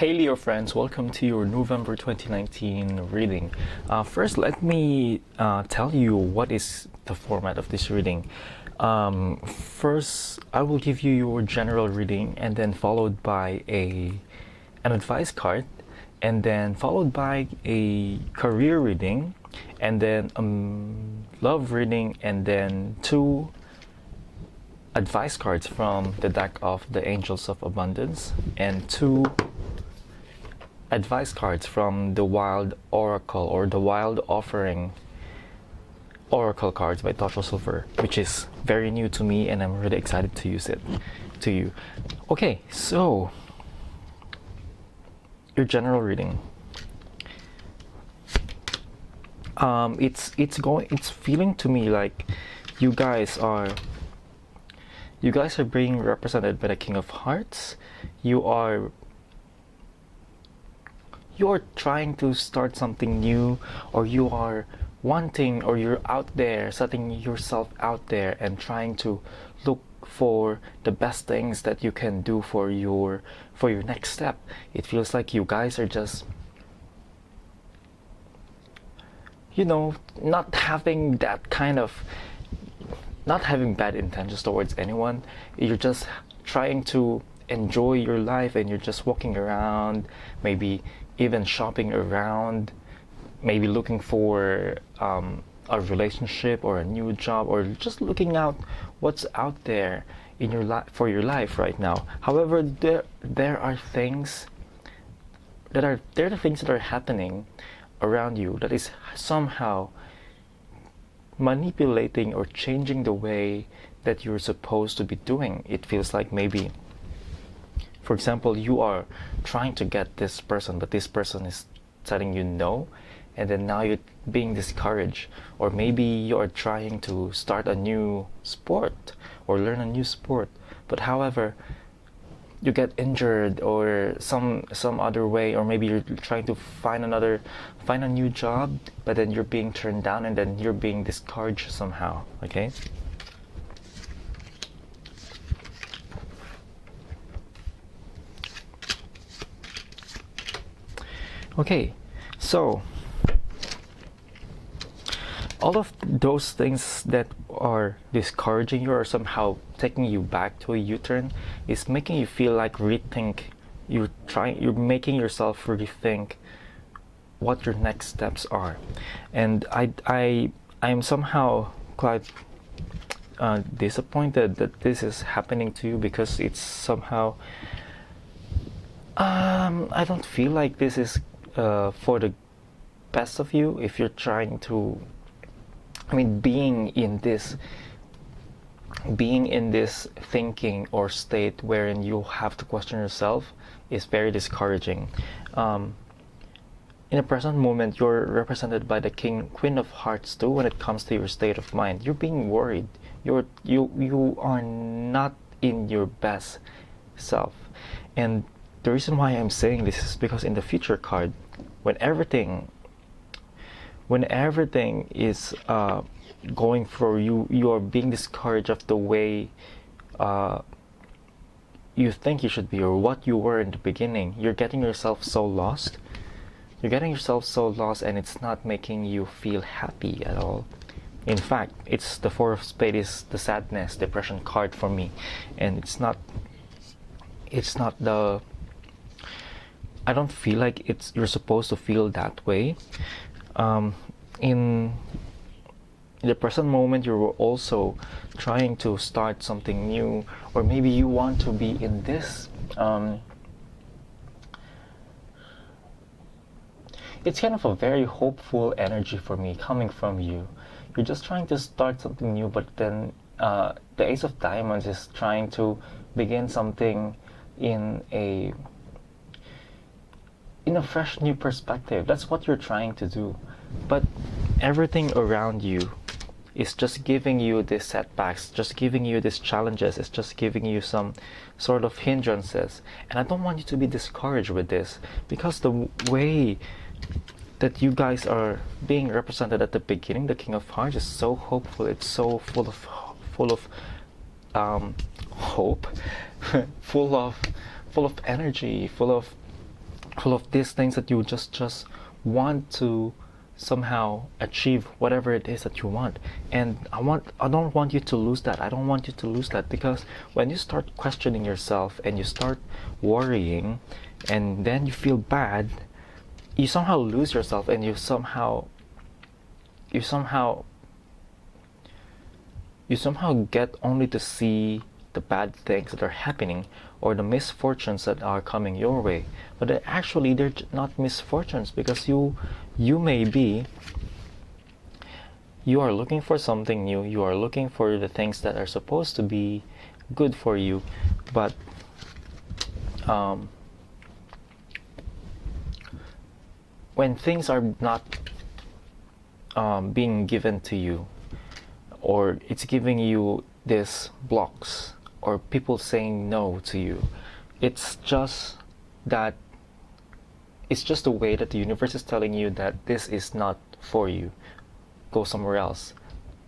Hey Leo friends, welcome to your November 2019 reading. First, let me tell you what is the format of this reading. First, I will give you your general reading and then followed by an advice card and then followed by a career reading and then love reading and then two advice cards from the deck of the Angels of Abundance and two advice cards from the Wild Oracle or the Wild Offering Oracle cards by Tocho Silver, which is very new to me and I'm really excited to use it to you. Okay, so your general reading. It's feeling to me like you guys are being represented by the King of Hearts. You're trying to start something new, or you are wanting, or you're out there setting yourself out there and trying to look for the best things that you can do for your next step. It feels like you guys are just not having bad intentions towards anyone. You're just trying to enjoy your life and you're just walking around, maybe even shopping around, maybe looking for a relationship or a new job, or just looking out what's out there in your life for your life right now. However, there are things that are happening around you that is somehow manipulating or changing the way that you're supposed to be doing. It feels like maybe, for example, you are trying to get this person, but this person is telling you no, and then now you're being discouraged. Or maybe you are trying to start a new sport or learn a new sport, but however, you get injured or some other way, or maybe you're trying to find a new job, but then you're being turned down and then you're being discouraged somehow. Okay? Okay, so all of those things that are discouraging you or somehow taking you back to a U-turn is making you feel like you're making yourself rethink what your next steps are. And I'm somehow quite disappointed that this is happening to you, because it's somehow I don't feel like this is for the best of you. If you're trying to, being in this thinking or state wherein you have to question yourself is very discouraging. In the present moment, you're represented by the Queen of Hearts too. When it comes to your state of mind, you're being worried. You are not in your best self. And the reason why I'm saying this is because in the Future card, when everything is going for you, you are being discouraged of the way you think you should be or what you were in the beginning. You're getting yourself so lost. And it's not making you feel happy at all. In fact, it's the Four of Spades is the sadness, depression card for me, and it's not the, I don't feel like you're supposed to feel that way. In the present moment, you're also trying to start something new, or maybe you want to be in this it's kind of a very hopeful energy for me coming from you. You're just trying to start something new, but then the Ace of Diamonds is trying to begin something in a fresh new perspective. That's what you're trying to do, but everything around you is just giving you these setbacks, just giving you these challenges. It's just giving you some sort of hindrances, and I don't want you to be discouraged with this, because the way that you guys are being represented at the beginning, the King of Hearts, is so hopeful. It's so full of hope, full of energy, full of all of these things that you just want to somehow achieve whatever it is that you want. And I don't want you to lose that. I don't want you to lose that, because when you start questioning yourself and you start worrying and then you feel bad, you somehow lose yourself, and you somehow get only to see the bad things that are happening or the misfortunes that are coming your way. But actually they're not misfortunes, because you are looking for something new. You are looking for the things that are supposed to be good for you, but when things are not being given to you, or it's giving you these blocks, or people saying no to you, it's just a way that the universe is telling you that this is not for you. Go somewhere else,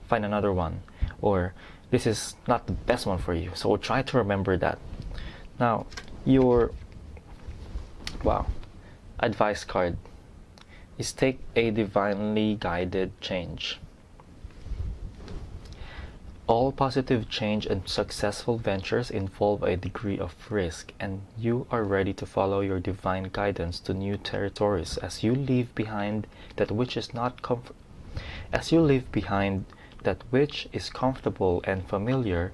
find another one, or this is not the best one for you. So try to remember that. Now, your advice card is take a divinely guided change. All positive change and successful ventures involve a degree of risk, and you are ready to follow your divine guidance to new territories as you leave behind that which is comfortable and familiar,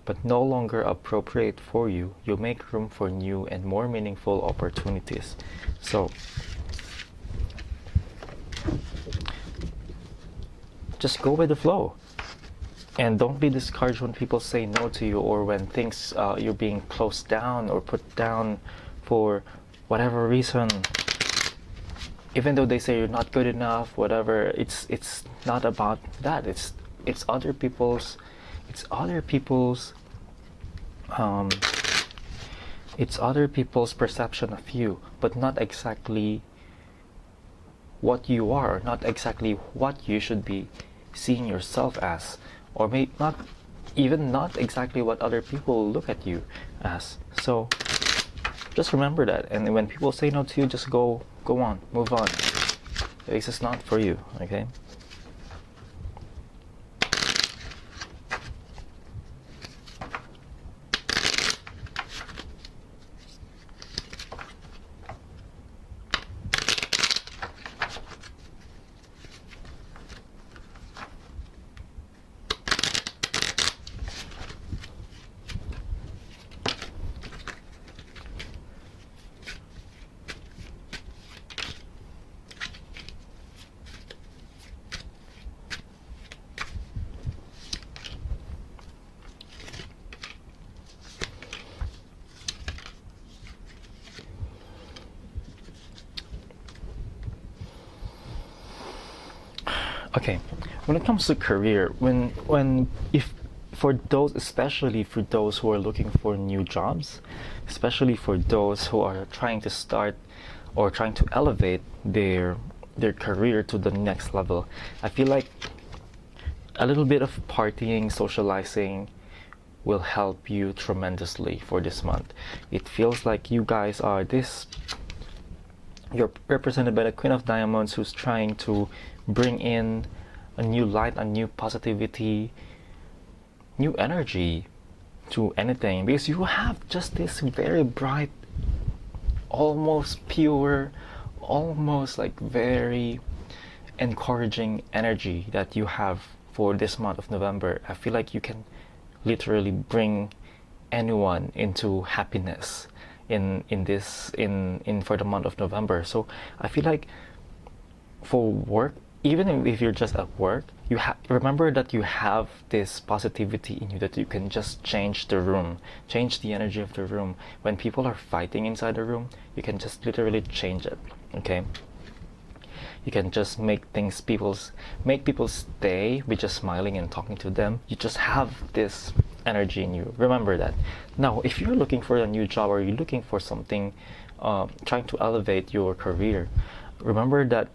but no longer appropriate for you. You make room for new and more meaningful opportunities. So just go with the flow. And don't be discouraged when people say no to you, or when things you're being closed down or put down for whatever reason. Even though they say you're not good enough, whatever, it's not about that. It's other people's perception of you, but not exactly what you are, not exactly what you should be seeing yourself as. Or maybe not exactly what other people look at you as. So just remember that, and when people say no to you, just go on, move on. This is not for you, okay? Okay, when it comes to career, especially for those who are looking for new jobs, especially for those who are trying to start or trying to elevate their career to the next level, I feel like a little bit of partying, socializing will help you tremendously for this month. It feels like you guys are you're represented by the Queen of Diamonds, who's trying to bring in a new light, a new positivity, new energy to anything, because you have just this very bright, almost pure, almost like very encouraging energy that you have for this month of November. I feel like you can literally bring anyone into happiness in for the month of November. So I feel like for work, even if you're just at work, you remember that you have this positivity in you, that you can just change the room, change the energy of the room. When people are fighting inside the room, you can just literally change it. Okay, you can just make people stay with just smiling and talking to them. You just have this energy in you. Remember that. Now, if you're looking for a new job, or you're looking for something, trying to elevate your career, remember that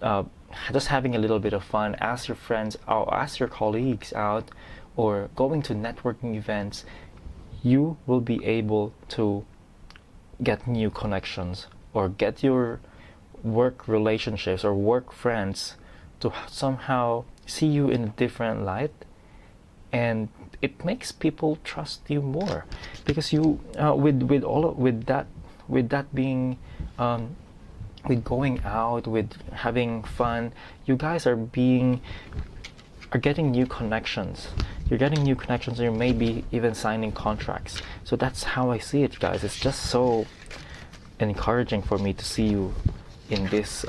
just having a little bit of fun, ask your friends or ask your colleagues out, or going to networking events, you will be able to get new connections or get your work relationships or work friends to somehow see you in a different light, and it makes people trust you more, because you with that being with going out, with having fun, you guys are getting new connections. You're getting new connections, and you may be even signing contracts. So that's how I see it, guys. It's just so encouraging for me to see you in this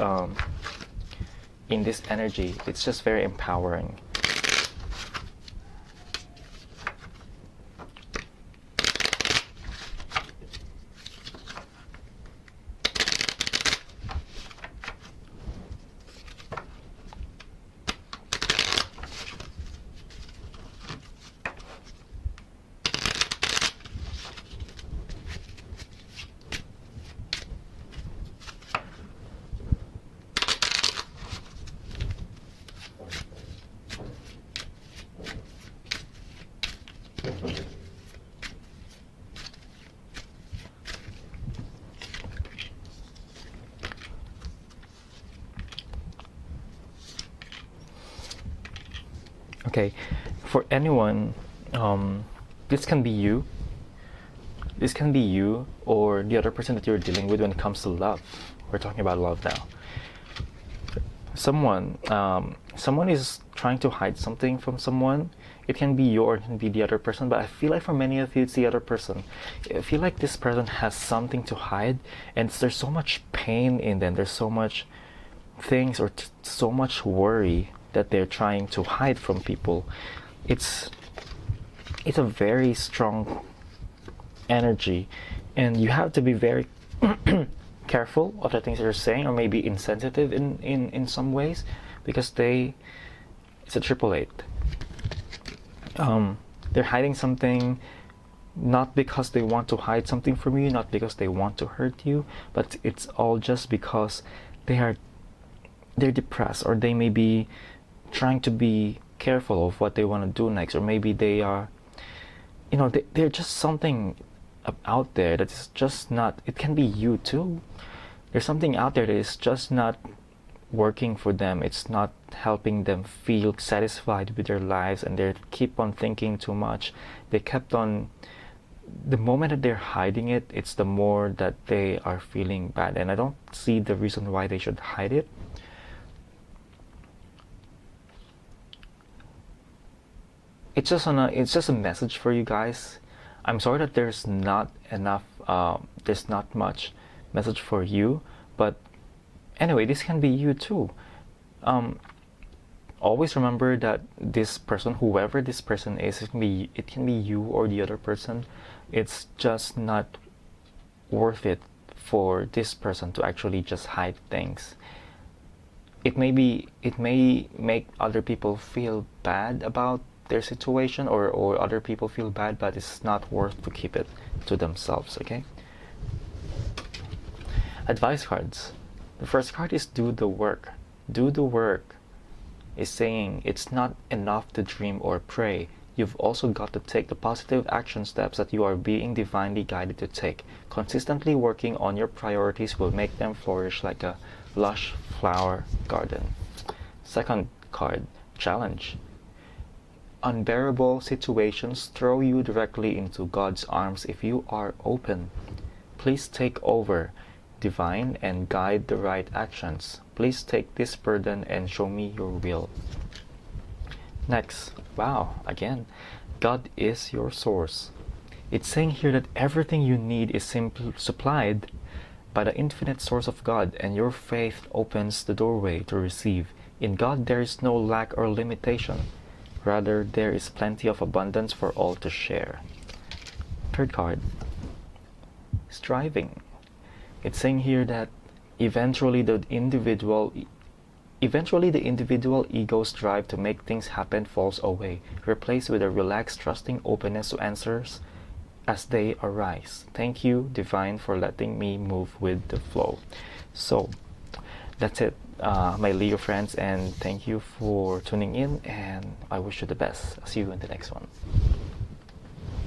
energy. It's just very empowering. Okay, for anyone, this can be you. This can be you or the other person that you're dealing with when it comes to love. We're talking about love now. Someone is trying to hide something from someone. It can be you or it can be the other person, but I feel like for many of you, it's the other person. I feel like this person has something to hide, and there's so much pain in them. There's so much things or so much worry that they're trying to hide from people. It's a very strong energy, and you have to be very careful of the things that you're saying, or maybe insensitive in some ways, because it's a triple eight. They're hiding something, not because they want to hide something from you, not because they want to hurt you, but it's all just because they're depressed, or they may be trying to be careful of what they want to do next, or maybe they are, they're just something out there that is just not. It can be you too. There's something out there that is just not working for them. It's not helping them feel satisfied with their lives, and they keep on thinking too much. They kept on. The moment that they're hiding it, it's the more that they are feeling bad, and I don't see the reason why they should hide it. It's just a message for you guys. I'm sorry that there's not enough. There's not much message for you, but anyway, this can be you too. Always remember that this person, whoever this person is, it can be you or the other person. It's just not worth it for this person to actually just hide things. It may make other people feel bad about their situation, or other people feel bad, but it's not worth to keep it to themselves. Okay. Advice cards. The first card is do the work. Do the work is saying it's not enough to dream or pray. You've also got to take the positive action steps that you are being divinely guided to take. Consistently working on your priorities will make them flourish like a lush flower garden. Second card, challenge. Unbearable situations throw you directly into God's arms if you are open. Please take over, divine, and guide the right actions. Please take this burden and show me your will. Next, wow, again, God is your source. It's saying here that everything you need is simply supplied by the infinite source of God, and your faith opens the doorway to receive. In God there is no lack or limitation. Rather, there is plenty of abundance for all to share. Third card, striving. It's saying here that eventually the individual ego's drive to make things happen falls away, replaced with a relaxed, trusting openness to answers as they arise. Thank you, Divine, for letting me move with the flow. So that's it, my Leo friends, and thank you for tuning in, and I wish you the best. I'll see you in the next one.